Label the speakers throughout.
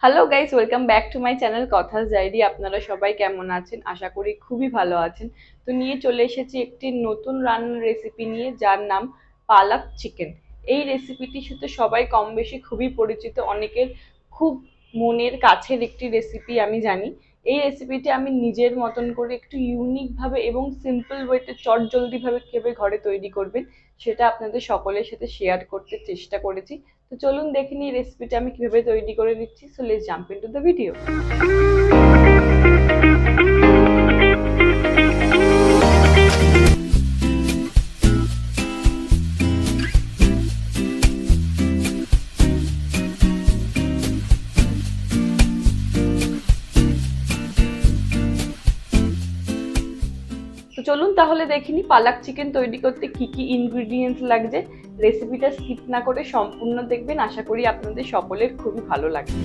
Speaker 1: Hello guys, welcome back to my channel কথাস diary. আপনারা সবাই কেমন আছেন? আশা করি খুবই ভালো আছেন। তো নিয়ে চলে এসেছি একটি নতুন রান্নার রেসিপি নিয়ে, যার নাম পালাক চিকেন। এই রেসিপিটির সাথে সবাই কম বেশি খুবই পরিচিত, অনেকের খুব মনের কাছের একটি রেসিপি আমি জানি। এই রেসিপিটি আমি নিজের মতন করে একটু ইউনিক ভাবে এবং সিম্পল ওয়েতে চটজলদি ভাবে কিভাবে ঘরে তৈরি করবেন সেটা আপনাদের সকলের সাথে শেয়ার করতে চেষ্টা করেছি। তো চলুন দেখে নিই রেসিপিটা আমি কিভাবে তৈরি করে নিচ্ছি। So let's jump into the video. তো চলুন তাহলে দেখে নিই পালাক চিকেন তৈরি করতে কি কি ইনগ্রিডিয়েন্টস লাগছে। রেসিপিটা স্কিপ না করে সম্পূর্ণ দেখবেন, আশা করি আপনাদের সকলের খুবই ভালো লাগবে।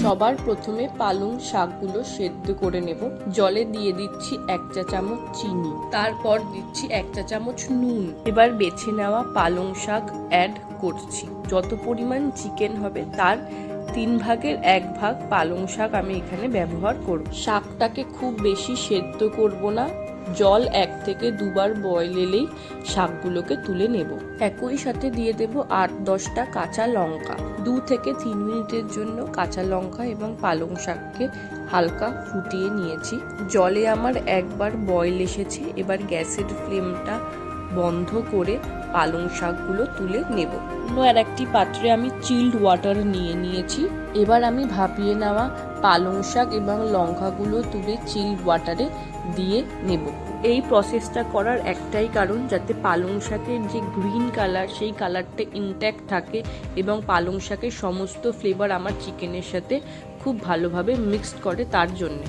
Speaker 2: সবার প্রথমে পালং শাকগুলো সেদ্ধ করে নেব। জলে দিয়ে দিচ্ছি 1 চা চামচ চিনি, তারপর দিচ্ছি 1 চা চামচ নুন। এবার বেছে নেওয়া পালং শাক অ্যাড করছি। যত পরিমাণ চিকেন হবে তার 3 ভাগের 1 ভাগ পালং শাক আমি এখানে ব্যবহার করব। শাকটাকে খুব বেশি সেদ্ধ করব না, জল 1 থেকে 2 বার বয়েল এলেই শাকগুলোকে তুলে নেব। একই সাথে দিয়ে দেব 8-10টা কাঁচা লঙ্কা। 2 থেকে 3 মিনিটের জন্য কাঁচা লঙ্কা এবং পালং শাককে হালকা ফুটিয়ে নিয়েছি। জলে আমার একবার বয়েল এসেছে। এবার গ্যাসের ফ্লেমটা বন্ধ করে পালং শাকগুলো তুলে নেব। অন্য আর একটি পাত্রে আমি চিল্ড ওয়াটার নিয়ে নিয়েছি। এবার আমি ভাপিয়ে নেওয়া পালং শাক এবং লঙ্কাগুলো তুলে চিল্ড ওয়াটারে দিয়ে নেব। এই প্রসেসটা করার একটাই কারণ, যাতে পালং শাকের যে গ্রিন কালার সেই কালারটা ইনট্যাক্ট থাকে এবং পালং শাকের সমস্ত ফ্লেভার আমার চিকেনের সাথে খুব ভালোভাবে মিক্সড করে, তার জন্যে।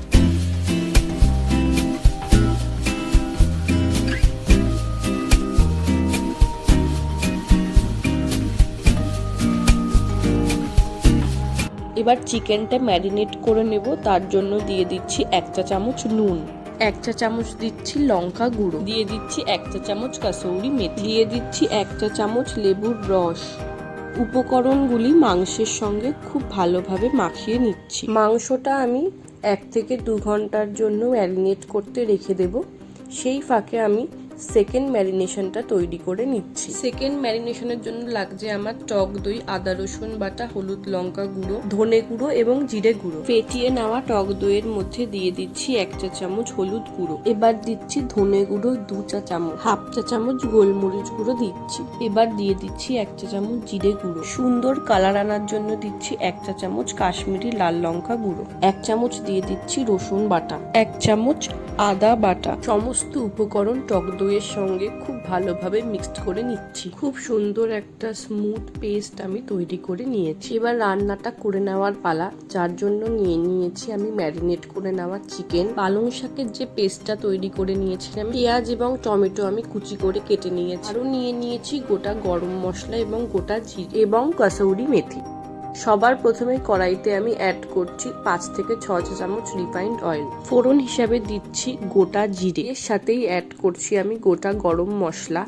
Speaker 2: এবার চিকেনটা ম্যারিনেট করে নেব। তার জন্য দিয়ে দিচ্ছি 1 চা চামচ নুন, 1 চা চামচ দিচ্ছি লঙ্কা গুঁড়ো, দিয়ে দিচ্ছি 1 চা চামচ কাসৌরি মেথি, দিয়ে দিচ্ছি 1 চা চামচ লেবুর রস। উপকরণগুলি মাংসের সঙ্গে খুব ভালোভাবে মাখিয়ে নিচ্ছি। মাংসটা আমি 1 থেকে 2 ঘন্টার জন্য ম্যারিনেট করতে রেখে দেব। সেই ফাঁকে আমি সেকেন্ড ম্যারিনেশনটা তৈরি করে নিচ্ছি। সেকেন্ড ম্যারিনেশনের জন্য লাগছে আমার টক দই, আদা রসুন বাটা, হলুদ লঙ্কা গুঁড়ো, ধনে গুঁড়ো এবং জিরে গুঁড়ো। ফেটিয়ে নেওয়া টক দইয়ের মধ্যে দিয়ে দিচ্ছি 1 চা চামচ হলুদ গুঁড়ো। এবার দিচ্ছি ধনে গুঁড়ো 2 চা চামচ, হাফ চা চামচ গোলমরিচ গুঁড়ো দিচ্ছি। এবার দিয়ে দিচ্ছি 1 চা চামচ জিরে গুঁড়ো। সুন্দর কালার আনার জন্য দিচ্ছি 1 চা চামচ কাশ্মীরি লাল লঙ্কা গুঁড়ো। 1 চামচ দিয়ে দিচ্ছি রসুন বাটা, 1 চামচ আদা বাটা। সমস্ত উপকরণ টক দইয়ের সঙ্গে খুব ভালোভাবে মিক্সড করে নিচ্ছি। খুব সুন্দর একটা স্মুথ পেস্ট আমি তৈরি করে নিয়েছি। এবার রান্নাটা করে নেওয়ার পালা, যার জন্য নিয়ে নিয়েছি আমি ম্যারিনেট করে নেওয়া চিকেন। পালং শাকের যে পেস্টটা তৈরি করে নিয়েছিলাম, পেঁয়াজ এবং টমেটো আমি কুচি করে কেটে নিয়েছি। আরও নিয়ে নিয়েছি গোটা গরম মশলা এবং গোটা জিরে এবং কাসৌরি মেথি। সবার প্রথমে কড়াইতে আমি অ্যাড করছি 5 থেকে 6 চা চামচ রিফাইন্ড অয়েল। ফোড়ন হিসাবে দিচ্ছি গোটা জিরে, এর সাথেই অ্যাড করছি আমি গোটা গরম মশলা।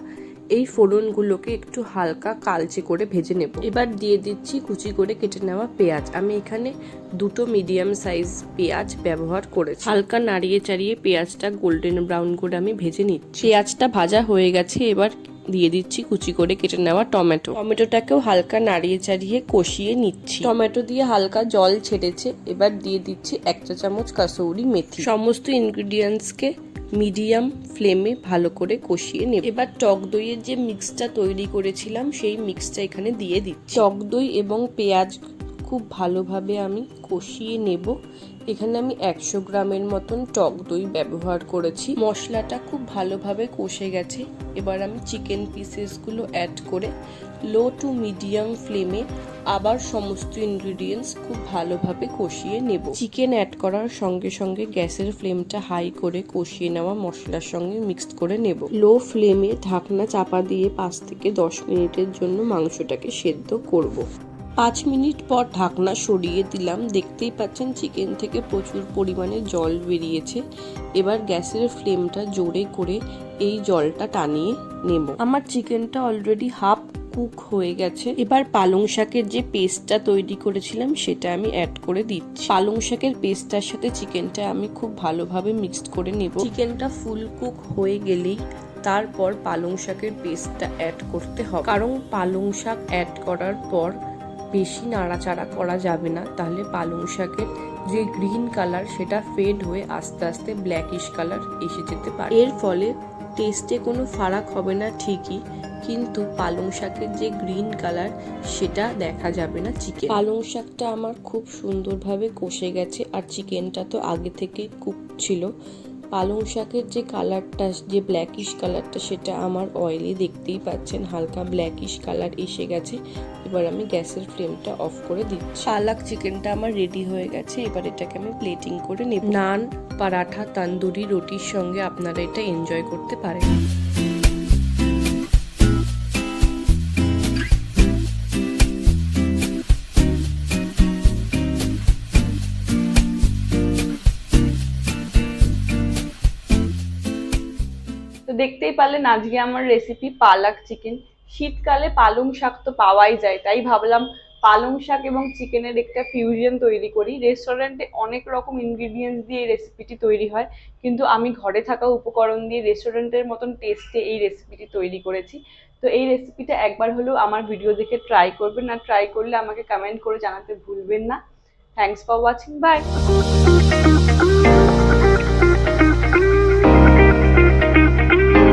Speaker 2: এই ফোড়নগুলোকে একটু হালকা কালচে করে ভেজে নেব। এবার দিয়ে দিচ্ছি কুচি করে কেটে নেওয়া পেঁয়াজ। আমি এখানে 2টো মিডিয়াম সাইজ পেঁয়াজ ব্যবহার করেছি। হালকা নাড়িয়ে চাড়িয়ে পেঁয়াজটা গোল্ডেন ব্রাউন করে আমি ভেজে নিচ্ছি। পেঁয়াজটা ভাজা হয়ে গেছে। এবার দিয়ে দিচ্ছি কুচি করে কেটে নেওয়া টমেটো। টমেটোটাকেও হালকা নাড়িয়ে চাড়িয়ে কষিয়ে নিচ্ছি। টমেটো দিয়ে হালকা জল ছেড়েছে। এবার দিয়ে দিচ্ছি 1 চা চামচ কাসৌরি মেথি। সমস্ত ইনগ্রিডিয়েন্টসকে মিডিয়াম ফ্লেমে ভালো করে কষিয়ে নেব। এবার টক দইয়ের যে মিক্সটা তৈরি করেছিলাম সেই মিক্সটা এখানে দিয়ে দিচ্ছি। টক দই এবং পেঁয়াজ খুব ভালোভাবে আমি কষিয়ে নেব। এখানে আমি 100 গ্রামের মতন টক দই ব্যবহার করেছি। মশলাটা খুব ভালোভাবে কষে গেছে। এবার আমি চিকেন পিসেসগুলো অ্যাড করে লো টু মিডিয়াম ফ্লেমে আবার সমস্ত ইনগ্রিডিয়েন্টস খুব ভালোভাবে কষিয়ে নেব। চিকেন অ্যাড করার সঙ্গে সঙ্গে গ্যাসের ফ্লেমটা হাই করে কষিয়ে নেওয়া মশলার সঙ্গে মিক্সড করে নেব। লো ফ্লেমে ঢাকনা চাপা দিয়ে 5 থেকে 10 মিনিটের জন্য মাংসটাকে সেদ্ধ করব। 5 মিনিট পর ঢাকনা সরিয়ে দিলাম। দেখতেই পাচ্ছেন চিকেন থেকে প্রচুর পরিমাণে জল বেরিয়েছে। এবার গ্যাসের ফ্লেমটা জোরে করে এই জলটা টানিয়ে নেব। আমার চিকেনটা অলরেডি হাফ কুক হয়ে গেছে। এবার পালং শাকের যে পেস্টটা তৈরি করেছিলাম সেটা আমি অ্যাড করে দিচ্ছি। পালং শাকের পেস্টটার সাথে চিকেনটা আমি খুব ভালোভাবে মিক্সড করে নেব। চিকেনটা ফুল কুক হয়ে গেলেই তারপর পালং শাকের পেস্টটা অ্যাড করতে হবে, কারণ পালং শাক অ্যাড করার পর বেশি নাড়াচাড়া করা যাবে না, তাহলে পালং শাকের যে গ্রিন কালার সেটা ফেড হয়ে আস্তে আস্তে ব্ল্যাকিশ কালার এসে যেতে পারে। এর ফলে টেস্টে কোনো ফারাক হবে না ঠিকই, কিন্তু পালং শাকের যে গ্রিন কালার সেটা দেখা যাবে না চিকেন। পালং শাকটা আমার খুব সুন্দরভাবে কষে গেছে, আর চিকেনটা তো আগে থেকেই কুক ছিল। পালং শাকের যে কালারটা, যে ব্ল্যাকিশ কালারটা, সেটা আমার অয়েলে দেখতেই পাচ্ছেন হালকা ব্ল্যাকিশ কালার এসে গেছে। এবার আমি গ্যাসের ফ্লেমটা অফ করে দিচ্ছি। পালাক চিকেনটা আমার রেডি হয়ে গেছে। এবার এটাকে আমি প্লেটিং করে নেব। নান, পরাঠা, তন্দুরি রুটির সঙ্গে আপনারা এটা এনজয় করতে পারেন।
Speaker 1: তো দেখতেই পারলেন আজকে আমার রেসিপি পালাক চিকেন। শীতকালে পালং শাক তো পাওয়াই যায়, তাই ভাবলাম পালং শাক এবং চিকেনের একটা ফিউশন তৈরি করি। রেস্টুরেন্টে অনেক রকম ইনগ্রিডিয়েন্টস দিয়ে এই রেসিপিটি তৈরি হয়, কিন্তু আমি ঘরে থাকা উপকরণ দিয়ে রেস্টুরেন্টের মতন টেস্টে এই রেসিপিটি তৈরি করেছি। তো এই রেসিপিটা একবার হলেও আমার ভিডিও দেখে ট্রাই করবেন, আর ট্রাই করলে আমাকে কমেন্ট করে জানাতে ভুলবেন না। Thanks for watching, by.